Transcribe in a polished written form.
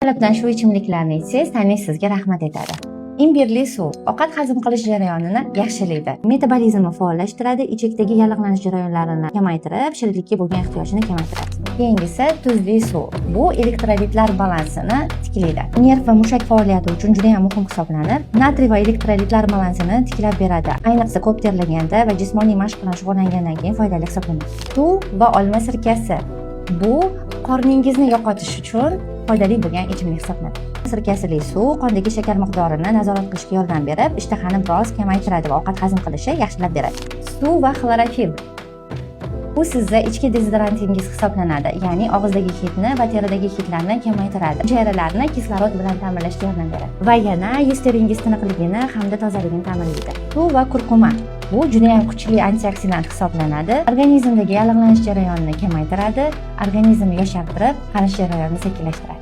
Ertalabdan shu ichimliklarni ichsangiz, tananing sizga rahmat aytadi. Imbirli suv ovqat hazm qilish jarayonini yaxshilaydi. Metabolizmni faollashtiradi, ichakdagi yallig'lanish jarayonlarini kamaytirib, shirinlikka bo'lgan ehtiyojni kamaytiradi. Keyingisi tuzli suv. Bu elektrolitlar balansini tiklaydi. Nerv va mushak faoliyati uchun juda ham muhim hisoblanib, natriy va elektrolitlar balansini tiklab beradi. Ayniqsa ko'p terlaganda va jismoniy mashq bilan shug'ullangandan keyin foydali hisoblanadi. Suv va olma sirkasi. Bu qorningizni yo'qotish uchun foydali bo'lgan ichimlik hisoblanadi. Sirkasili suv qondagi shakar miqdorini nazorat qilishga yordam berib, ishtahani biroz kamaytiradi va ovqat hazm qilishni yaxshilab beradi. Suv va xlorofil. Bu sizni ichki dezodrantingiz hisoblanadi, ya'ni og'izdagi hidni va teridagi hidlarni kamaytiradi. Hujayralarni kislorod bilan ta'minlashga yordam beradi va yana yuz teringiz tiniqligini hamda tozaligini ta'minlaydi. Suv va kurkuma. Bu juda ham kuchli antioksidant hisoblanadi. Organizmdagi yallig'lanish jarayonini kamaytiradi, organizmni yoshartirib, qarish jarayonini sekinlashtiradi.